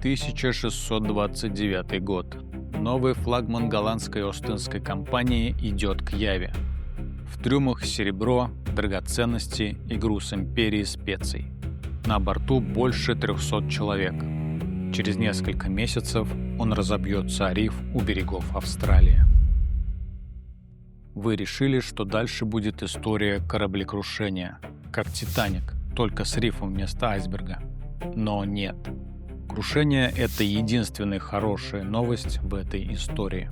1629 год. Новый флагман голландской Ост-Индской компании идет к Яве. В трюмах серебро, драгоценности и груз империи специй. На борту больше 300 человек. Через несколько месяцев он разобьется о риф у берегов Австралии. Вы решили, что дальше будет история кораблекрушения, как «Титаник», только с рифом вместо айсберга. Но нет. Крушение — это единственная хорошая новость в этой истории.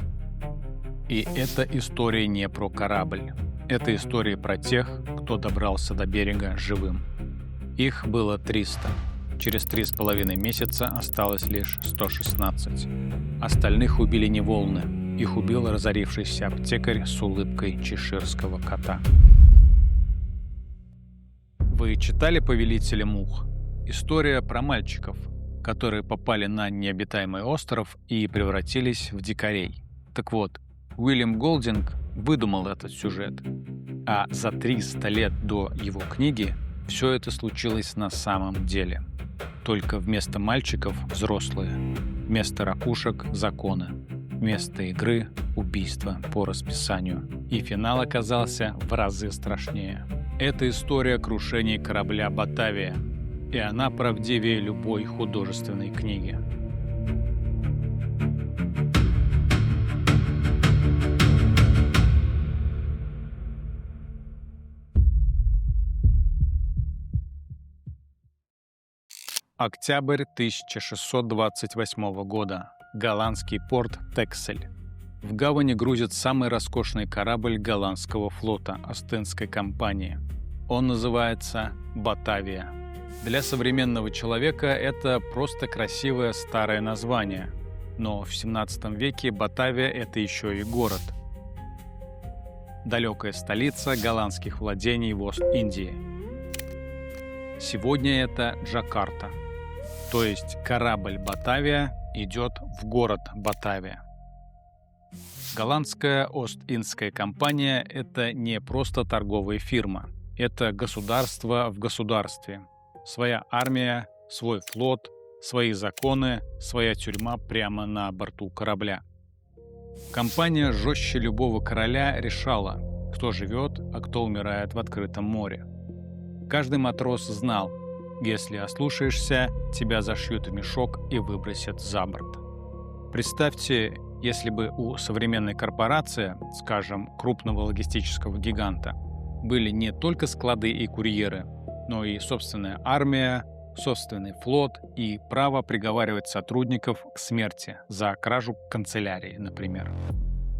И эта история не про корабль. Это история про тех, кто добрался до берега живым. Их было 300. Через 3,5 месяца осталось лишь 116. Остальных убили не волны. Их убил разорившийся аптекарь с улыбкой чеширского кота. Вы читали «Повелителя мух»? История про мальчиков, которые попали на необитаемый остров и превратились в дикарей. Так вот, Уильям Голдинг выдумал этот сюжет. А за 300 лет до его книги все это случилось на самом деле. Только вместо мальчиков — взрослые, вместо ракушек — законы, вместо игры — убийство по расписанию. И финал оказался в разы страшнее. Это история крушения корабля «Батавия», и она правдивее любой художественной книги. Октябрь 1628 года. Голландский порт Тексель. В гавани грузит самый роскошный корабль голландского флота Ост-Индской компании. Он называется «Батавия». Для современного человека это просто красивое старое название. Но в 17 веке Батавия — это еще и город. Далекая столица голландских владений в Ост-Индии. Сегодня это Джакарта. То есть корабль «Батавия» идет в город Батавия. Голландская Ост-Индская компания — это не просто торговая фирма. Это государство в государстве. Своя армия, свой флот, свои законы, своя тюрьма прямо на борту корабля. Компания жестче любого короля решала, кто живет, а кто умирает в открытом море. Каждый матрос знал, если ослушаешься, тебя зашьют в мешок и выбросят за борт. Представьте, если бы у современной корпорации, скажем, крупного логистического гиганта, были не только склады и курьеры, но и собственная армия, собственный флот и право приговаривать сотрудников к смерти за кражу канцелярии, например.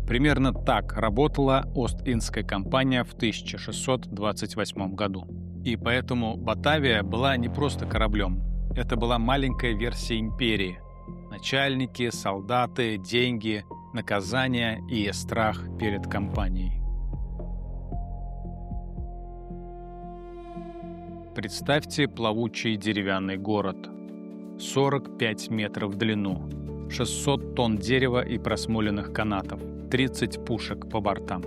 Примерно так работала Ост-Индская компания в 1628 году. И поэтому Батавия была не просто кораблем. Это была маленькая версия империи. Начальники, солдаты, деньги, наказания и страх перед компанией. Представьте плавучий деревянный город. 45 метров в длину, 600 тонн дерева и просмоленных канатов, 30 пушек по бортам,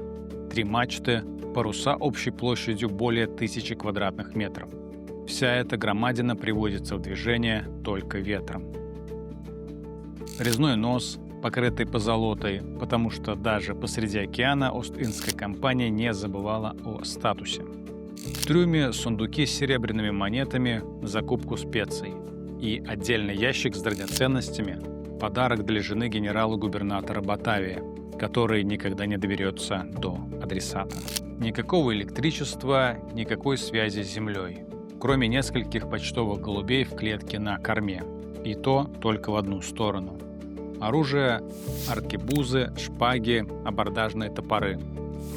3 мачты, паруса общей площадью более 1000 квадратных метров. Вся эта громадина приводится в движение только ветром. Резной нос, покрытый позолотой, потому что даже посреди океана Ост-Индская компания не забывала о статусе. В трюме сундуки с серебряными монетами на закупку специй и отдельный ящик с драгоценностями – подарок для жены генерала-губернатора Батавии, который никогда не доберется до адресата. Никакого электричества, никакой связи с землей, кроме нескольких почтовых голубей в клетке на корме, и то только в одну сторону. Оружие – аркебузы, шпаги, абордажные топоры,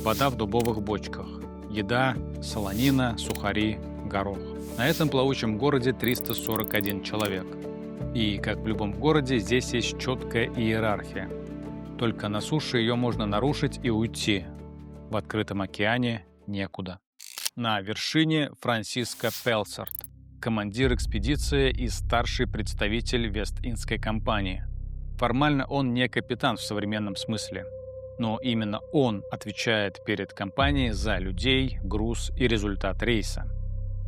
вода в дубовых бочках, еда, солонина, сухари, горох. На этом плавучем городе 341 человек. И, как в любом городе, здесь есть четкая иерархия. Только на суше ее можно нарушить и уйти. В открытом океане некуда. На вершине Франсиско Пелсарт, командир экспедиции и старший представитель Вест-Индской компании. Формально он не капитан в современном смысле. Но именно он отвечает перед компанией за людей, груз и результат рейса.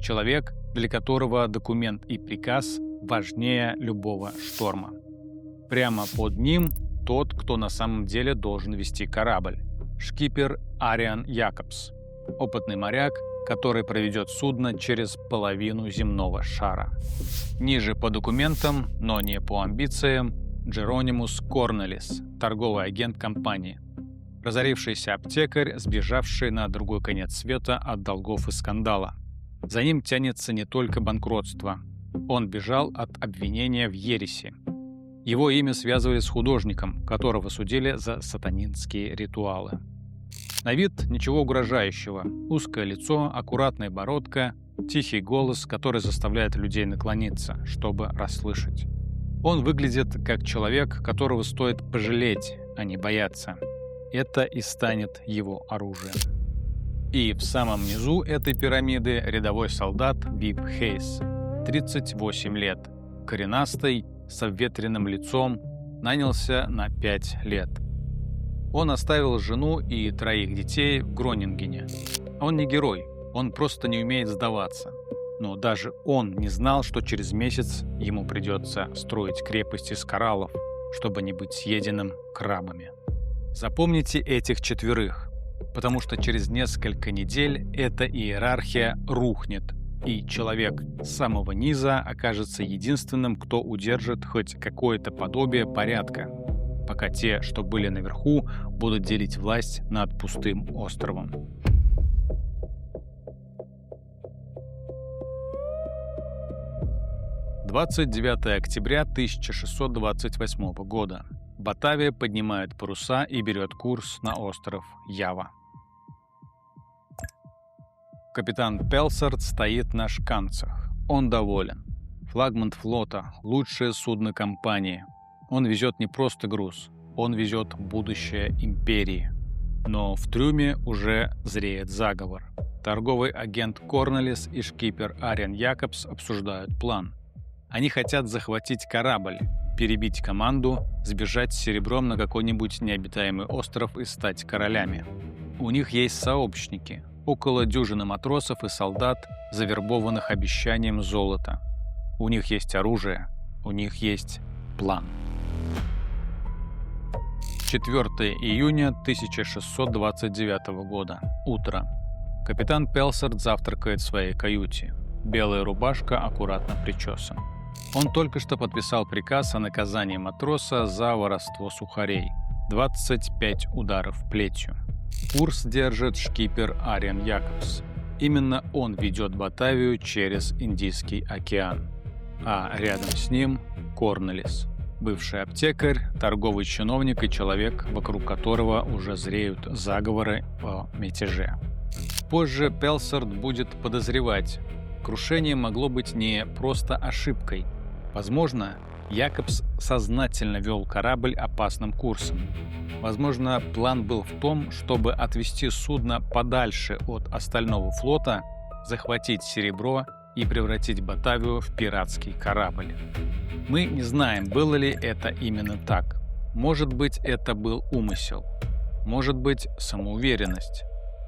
Человек, для которого документ и приказ важнее любого шторма. Прямо под ним тот, кто на самом деле должен вести корабль – шкипер Ариан Якобс, опытный моряк, который проведет судно через половину земного шара. Ниже по документам, но не по амбициям, Джеронимус Корнелис, торговый агент компании. Разорившийся аптекарь, сбежавший на другой конец света от долгов и скандала. За ним тянется не только банкротство. Он бежал от обвинения в ереси. Его имя связывали с художником, которого судили за сатанинские ритуалы. На вид ничего угрожающего. Узкое лицо, аккуратная бородка, тихий голос, который заставляет людей наклониться, чтобы расслышать. Он выглядит как человек, которого стоит пожалеть, а не бояться. Это и станет его оружием. И в самом низу этой пирамиды рядовой солдат Вип Хейс, 38 лет, коренастый, с обветренным лицом, нанялся на 5 лет. Он оставил жену и 3 детей в Гронингене. Он не герой, он просто не умеет сдаваться. Но даже он не знал, что через месяц ему придется строить крепость из кораллов, чтобы не быть съеденным крабами. Запомните этих 4, потому что через несколько недель эта иерархия рухнет, и человек с самого низа окажется единственным, кто удержит хоть какое-то подобие порядка, пока те, что были наверху, будут делить власть над пустым островом. «29 октября 1628 года. Батавия поднимает паруса и берет курс на остров Ява. Капитан Пелсард стоит на шканцах. Он доволен. Флагман флота – лучшее судно компании. Он везет не просто груз, он везет будущее империи. Но в трюме уже зреет заговор. Торговый агент Корнелис и шкипер Ариан Якобс обсуждают план. Они хотят захватить корабль, перебить команду, сбежать с серебром на какой-нибудь необитаемый остров и стать королями. У них есть сообщники, около дюжины матросов и солдат, завербованных обещанием золота. У них есть оружие, у них есть план. 4 июня 1629 года. Утро. Капитан Пелсард завтракает в своей каюте. Белая рубашка аккуратно причесан. Он только что подписал приказ о наказании матроса за воровство сухарей. 25 ударов плетью. Курс держит шкипер Ариан Якобс. Именно он ведет Батавию через Индийский океан. А рядом с ним Корнелис, бывший аптекарь, торговый чиновник и человек, вокруг которого уже зреют заговоры о мятеже. Позже Пелсард будет подозревать, крушение могло быть не просто ошибкой. Возможно, Якобс сознательно вел корабль опасным курсом. Возможно, план был в том, чтобы отвести судно подальше от остального флота, захватить серебро и превратить Батавию в пиратский корабль. Мы не знаем, было ли это именно так. Может быть, это был умысел. Может быть, самоуверенность.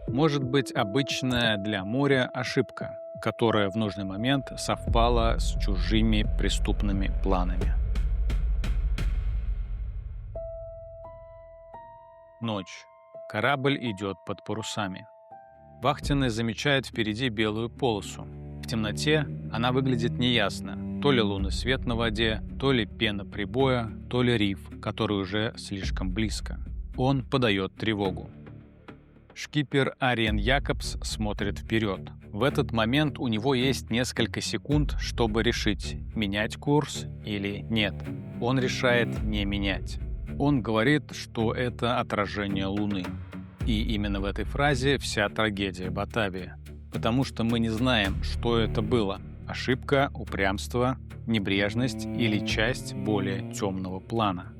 Может быть, обычная для моря ошибка, которая в нужный момент совпала с чужими преступными планами. Ночь. Корабль идет под парусами. Вахтенный замечает впереди белую полосу. В темноте она выглядит неясно. То ли лунный свет на воде, то ли пена прибоя, то ли риф, который уже слишком близко. Он подает тревогу. Шкипер Ариан Якобс смотрит вперед. В этот момент у него есть несколько секунд, чтобы решить, менять курс или нет. Он решает не менять. Он говорит, что это отражение Луны. И именно в этой фразе вся трагедия Батавии. Потому что мы не знаем, что это было. Ошибка, упрямство, небрежность или часть более темного плана.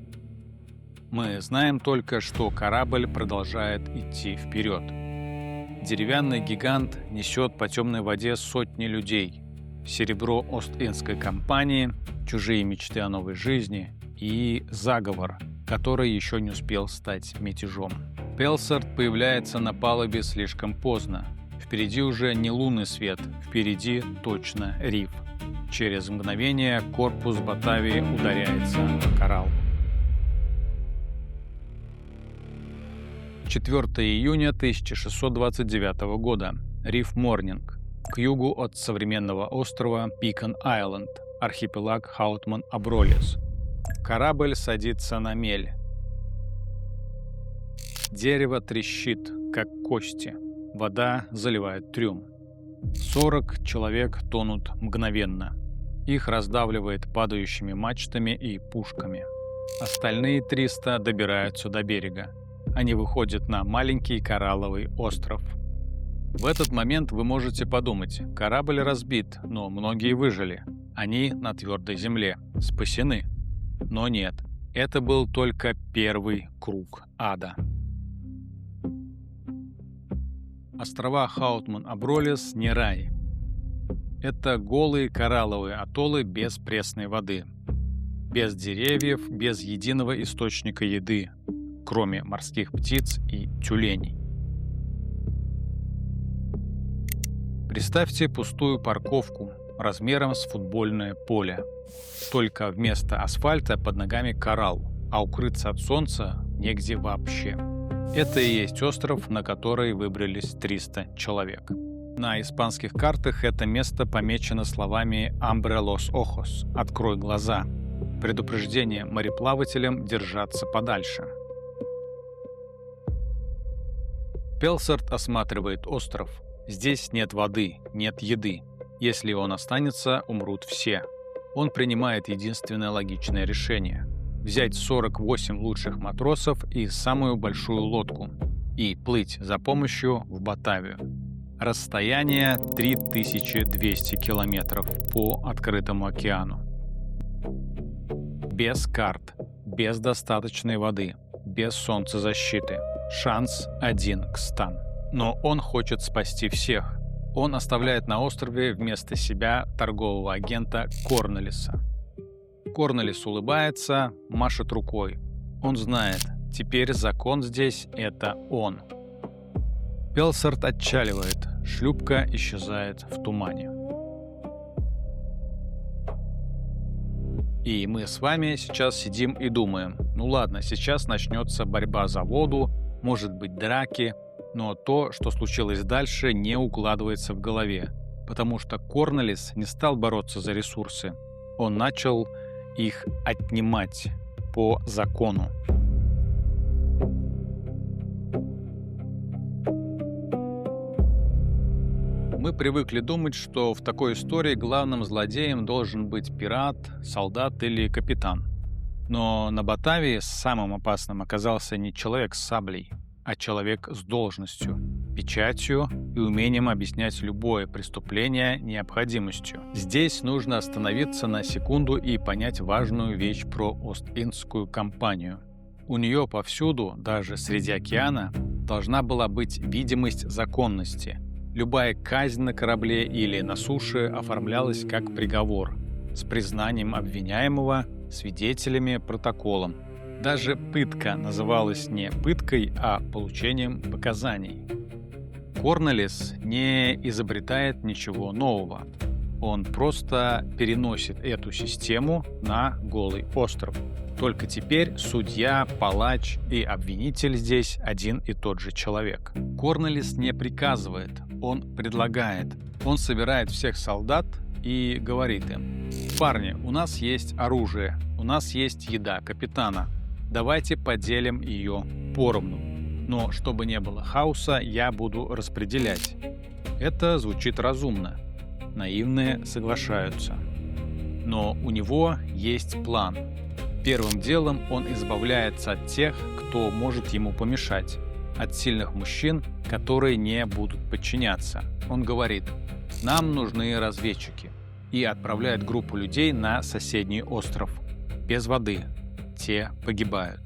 Мы знаем только, что корабль продолжает идти вперед. Деревянный гигант несет по темной воде сотни людей. Серебро Ост-Индской компании, чужие мечты о новой жизни и заговор, который еще не успел стать мятежом. Пелсард появляется на палубе слишком поздно. Впереди уже не лунный свет, впереди точно риф. Через мгновение корпус Батавии ударяется о коралл. 4 июня 1629 года. Риф Морнинг. К югу от современного острова Пикон-Айленд, архипелаг Хаутман-Абролес. Корабль садится на мель. Дерево трещит, как кости. Вода заливает трюм. 40 человек тонут мгновенно. Их раздавливает падающими мачтами и пушками. Остальные 300 добираются до берега. Они выходят на маленький коралловый остров. В этот момент вы можете подумать, корабль разбит, но многие выжили. Они на твердой земле, спасены. Но нет, это был только первый круг ада. Острова Хаутман-Абролес не рай. Это голые коралловые атоллы без пресной воды. Без деревьев, без единого источника еды, кроме морских птиц и тюленей. Представьте пустую парковку размером с футбольное поле. Только вместо асфальта под ногами коралл, а укрыться от солнца негде вообще. Это и есть остров, на который выбрались 300 человек. На испанских картах это место помечено словами «Abre los ojos» – «Открой глаза». Предупреждение мореплавателям держаться подальше. Пелсарт осматривает остров. Здесь нет воды, нет еды. Если он останется, умрут все. Он принимает единственное логичное решение – взять 48 лучших матросов и самую большую лодку и плыть за помощью в Батавию. Расстояние 3200 километров по открытому океану. Без карт, без достаточной воды, без солнцезащиты. Шанс 1 к 100. Но он хочет спасти всех. Он оставляет на острове вместо себя торгового агента Корнелиса. Корнелис улыбается, машет рукой. Он знает, теперь закон здесь — это он. Пелсарт отчаливает, шлюпка исчезает в тумане. И мы с вами сейчас сидим и думаем, ну ладно, сейчас начнется борьба за воду, может быть драки, но то, что случилось дальше, не укладывается в голове, потому что Корнелис не стал бороться за ресурсы, он начал их отнимать по закону. Мы привыкли думать, что в такой истории главным злодеем должен быть пират, солдат или капитан. Но на Батавии самым опасным оказался не человек с саблей, а человек с должностью, печатью и умением объяснять любое преступление необходимостью. Здесь нужно остановиться на секунду и понять важную вещь про Ост-Индскую компанию. У нее повсюду, даже среди океана, должна была быть видимость законности. Любая казнь на корабле или на суше оформлялась как приговор, с признанием обвиняемого, свидетелями, протоколом. Даже пытка называлась не пыткой, а получением показаний. Корнелис не изобретает ничего нового. Он просто переносит эту систему на голый остров. Только теперь судья, палач и обвинитель здесь один и тот же человек. Корнелис не приказывает, он предлагает. Он собирает всех солдат и говорит им: «Парни, у нас есть оружие, у нас есть еда капитана. Давайте поделим ее поровну. Но чтобы не было хаоса, я буду распределять». Это звучит разумно. Наивные соглашаются. Но у него есть план. Первым делом он избавляется от тех, кто может ему помешать, от сильных мужчин, которые не будут подчиняться. Он говорит: «Нам нужны разведчики», и отправляет группу людей на соседний остров. Без воды. Те погибают.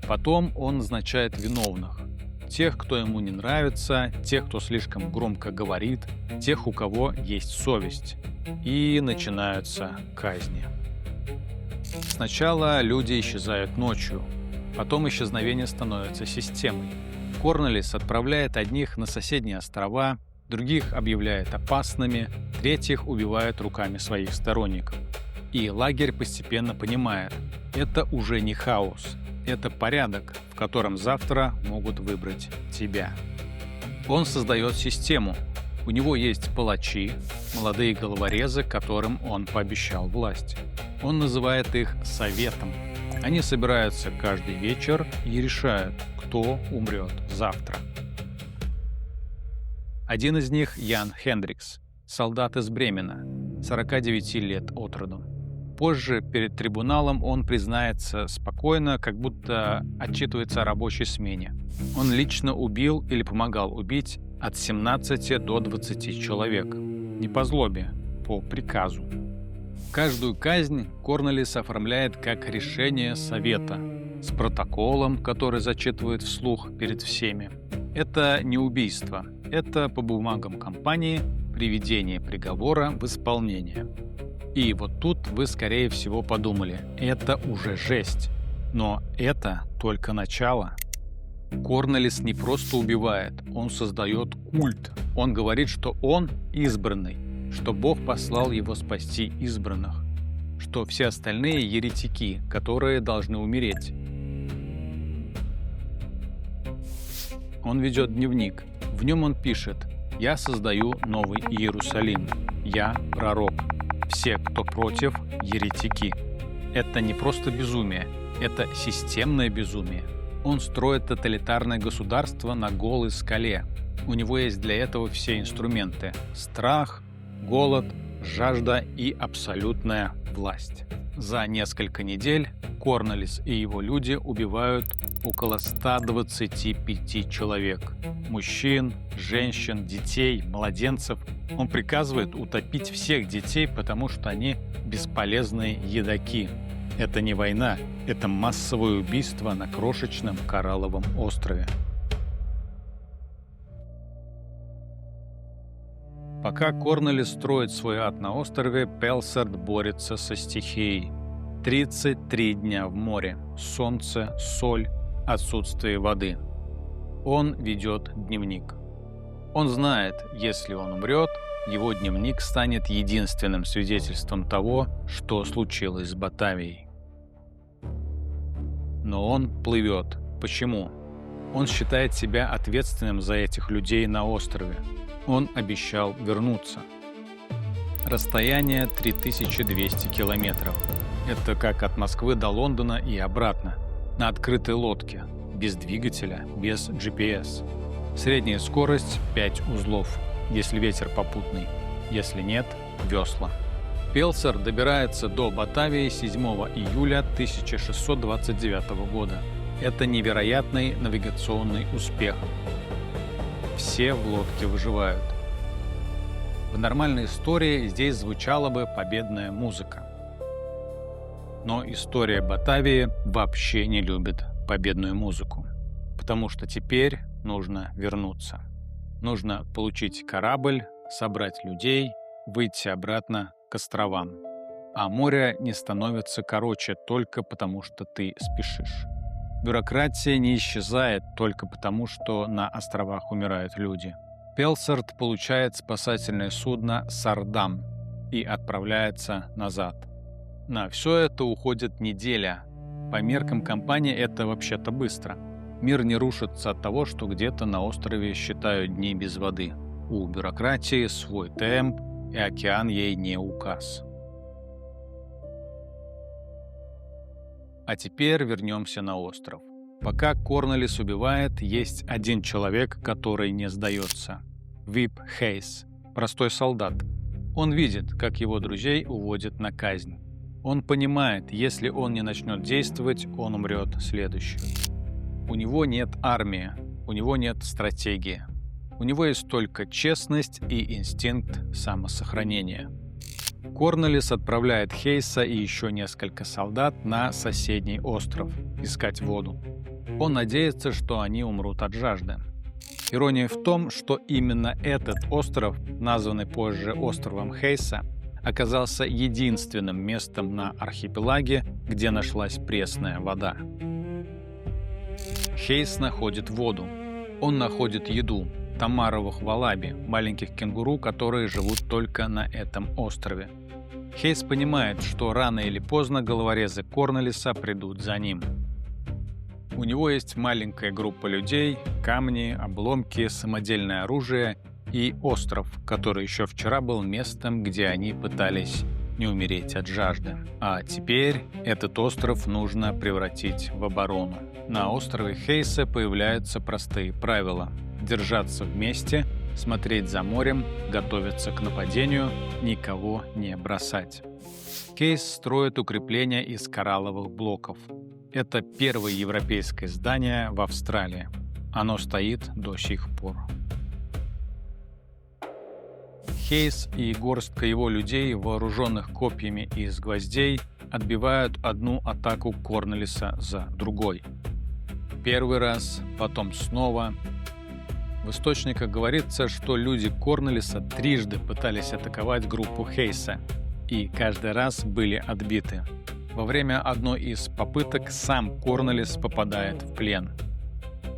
Потом он назначает виновных. Тех, кто ему не нравится, тех, кто слишком громко говорит, тех, у кого есть совесть. И начинаются казни. Сначала люди исчезают ночью, потом исчезновение становится системой. Корнелис отправляет одних на соседние острова, других объявляет опасными, третьих убивает руками своих сторонников. И лагерь постепенно понимает, это уже не хаос, это порядок, в котором завтра могут выбрать тебя. Он создает систему. У него есть палачи, молодые головорезы, которым он пообещал власть. Он называет их советом. Они собираются каждый вечер и решают, кто умрет завтра. Один из них — Ян Хендрикс, солдат из Бремена, 49 лет от роду. Позже перед трибуналом он признается спокойно, как будто отчитывается о рабочей смене. Он лично убил или помогал убить от 17 до 20 человек. Не по злобе, по приказу. Каждую казнь Корнелис оформляет как решение совета с протоколом, который зачитывает вслух перед всеми. Это не убийство, это по бумагам компании приведение приговора в исполнение. И вот тут вы, скорее всего, подумали, это уже жесть. Но это только начало. Корнелис не просто убивает, он создает культ. Он говорит, что он избранный, что Бог послал его спасти избранных, что все остальные еретики, которые должны умереть. Он ведет дневник. В нем он пишет: «Я создаю новый Иерусалим. Я пророк. Все, кто против, еретики». Это не просто безумие, это системное безумие. Он строит тоталитарное государство на голой скале. У него есть для этого все инструменты: страх, голод, жажда и абсолютная власть. За несколько недель Корнелис и его люди убивают около 125 человек. Мужчин, женщин, детей, младенцев. Он приказывает утопить всех детей, потому что они бесполезные едоки. Это не война, это массовое убийство на крошечном коралловом острове. Пока Корнелис строит свой ад на острове, Пелсард борется со стихией. 33 дня в море, солнце, соль, отсутствие воды. Он ведет дневник. Он знает, если он умрет, его дневник станет единственным свидетельством того, что случилось с Батавией. Но он плывет. Почему? Он считает себя ответственным за этих людей на острове. Он обещал вернуться. Расстояние 3200 километров. Это как от Москвы до Лондона и обратно. На открытой лодке, без двигателя, без GPS. Средняя скорость 5 узлов, если ветер попутный. Если нет, весла. Пелсар добирается до Батавии 7 июля 1629 года. Это невероятный навигационный успех. Все в лодке выживают. В нормальной истории здесь звучала бы победная музыка. Но история Батавии вообще не любит победную музыку. Потому что теперь нужно вернуться. Нужно получить корабль, собрать людей, выйти обратно к островам. А море не становится короче только потому, что ты спешишь. Бюрократия не исчезает только потому, что на островах умирают люди. Пелсард получает спасательное судно «Сардам» и отправляется назад. На все это уходит неделя. По меркам компании это вообще-то быстро. Мир не рушится от того, что где-то на острове считают дни без воды. У бюрократии свой темп, и океан ей не указ. А теперь вернемся на остров. Пока Корнелис убивает, есть один человек, который не сдается. Вип Хейс, простой солдат. Он видит, как его друзей уводят на казнь. Он понимает, если он не начнет действовать, он умрет следующим. У него нет армии, у него нет стратегии. У него есть только честность и инстинкт самосохранения. Корнелис отправляет Хейса и еще несколько солдат на соседний остров искать воду. Он надеется, что они умрут от жажды. Ирония в том, что именно этот остров, названный позже островом Хейса, оказался единственным местом на архипелаге, где нашлась пресная вода. Хейс находит воду. Он находит еду. тамаровых валаби, маленьких кенгуру, которые живут только на этом острове. Хейс понимает, что рано или поздно головорезы Корнелиса придут за ним. У него есть маленькая группа людей, камни, обломки, самодельное оружие и остров, который еще вчера был местом, где они пытались не умереть от жажды. А теперь этот остров нужно превратить в оборону. На острове Хейса появляются простые правила: держаться вместе, смотреть за морем, готовиться к нападению, никого не бросать. Хейс строит укрепления из коралловых блоков. Это первое европейское здание в Австралии. Оно стоит до сих пор. Хейс и горстка его людей, вооруженных копьями из гвоздей, отбивают одну атаку Корнелиса за другой. Первый раз, потом снова. В источниках говорится, что люди Корнелиса трижды пытались атаковать группу Хейса, и каждый раз были отбиты. Во время одной из попыток сам Корнелис попадает в плен.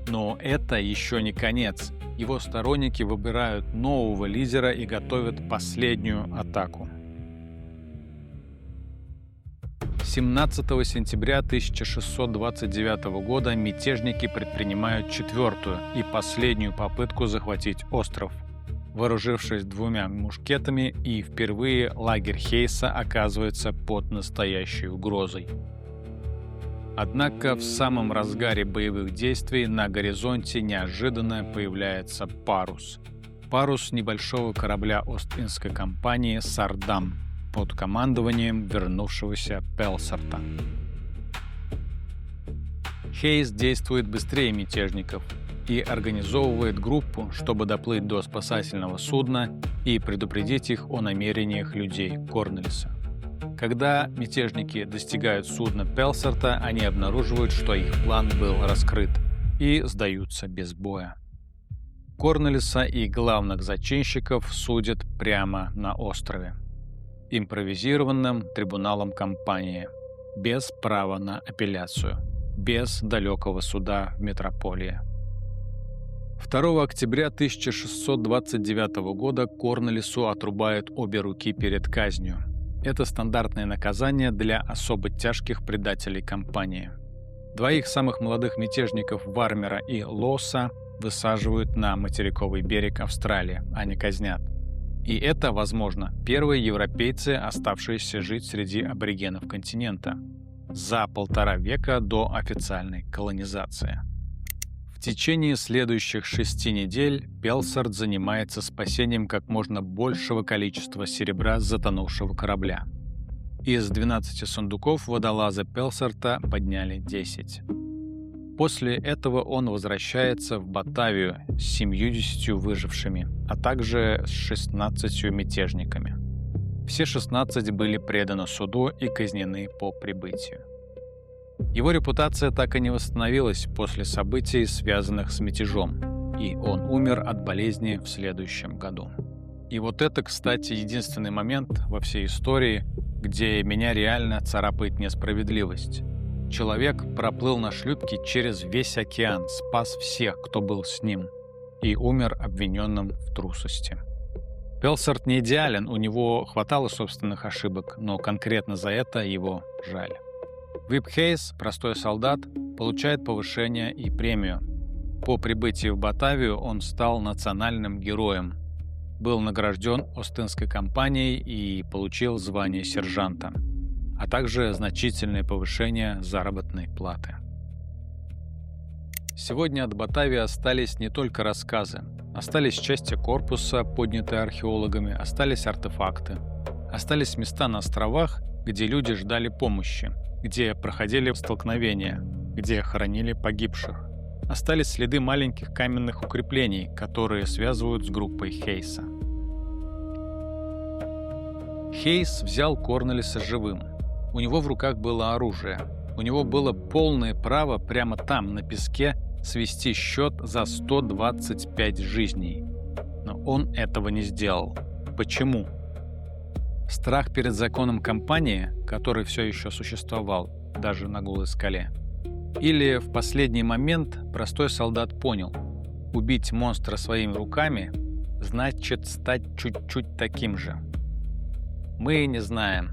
Но это еще не конец. Его сторонники выбирают нового лидера и готовят последнюю атаку. 17 сентября 1629 года мятежники предпринимают четвертую и последнюю попытку захватить остров, вооружившись 2 мушкетами, и впервые лагерь Хейса оказывается под настоящей угрозой. Однако в самом разгаре боевых действий на горизонте неожиданно появляется парус. Парус небольшого корабля Ост-Индской компании «Сардам» под командованием вернувшегося Пелсарта. Хейс действует быстрее мятежников и организовывает группу, чтобы доплыть до спасательного судна и предупредить их о намерениях людей Корнелиса. Когда мятежники достигают судна Пелсарта, они обнаруживают, что их план был раскрыт, и сдаются без боя. Корнелиса и главных зачинщиков судят прямо на острове, импровизированным трибуналом компании, без права на апелляцию, без далекого суда в метрополии. 2 октября 1629 года Корнелису отрубают обе руки перед казнью. Это стандартное наказание для особо тяжких предателей компании. 2 самых молодых мятежников Вармера и Лосса высаживают на материковый берег Австралии, а не казнят. И это, возможно, первые европейцы, оставшиеся жить среди аборигенов континента за 1,5 века до официальной колонизации. В течение следующих 6 недель Пелсарт занимается спасением как можно большего количества серебра с затонувшего корабля. Из 12 сундуков водолаза Пелсарта подняли 10. После этого он возвращается в Батавию с 70 выжившими, а также с 16 мятежниками. Все 16 были преданы суду и казнены по прибытию. Его репутация так и не восстановилась после событий, связанных с мятежом, и он умер от болезни в следующем году. И вот это, кстати, единственный момент во всей истории, где меня реально царапает несправедливость. Человек проплыл на шлюпке через весь океан, спас всех, кто был с ним, и умер обвиненным в трусости. Пелсарт не идеален, у него хватало собственных ошибок, но конкретно за это его жаль. Вип Хейс, простой солдат, получает повышение и премию. По прибытии в Батавию он стал национальным героем, был награжден Ост-Индской компанией и получил звание сержанта, а также значительное повышение заработной платы. Сегодня от Батавии остались не только рассказы. Остались части корпуса, поднятые археологами, остались артефакты. Остались места на островах, где люди ждали помощи, где проходили столкновения, где хоронили погибших. Остались следы маленьких каменных укреплений, которые связывают с группой Хейса. Хейс взял Корнелиса живым. У него в руках было оружие. У него было полное право прямо там, на песке, свести счет за 125 жизней. Но он этого не сделал. Почему? Страх перед законом компании, который все еще существовал, даже на голой скале. Или в последний момент простой солдат понял, Убить монстра своими руками значит стать чуть-чуть таким же. Мы не знаем.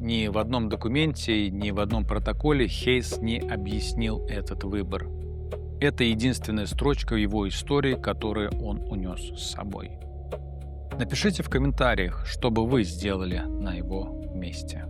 Ни в одном документе, ни в одном протоколе Хейс не объяснил этот выбор. Это единственная строчка в его истории, которую он унес с собой. Напишите в комментариях, что бы вы сделали на его месте.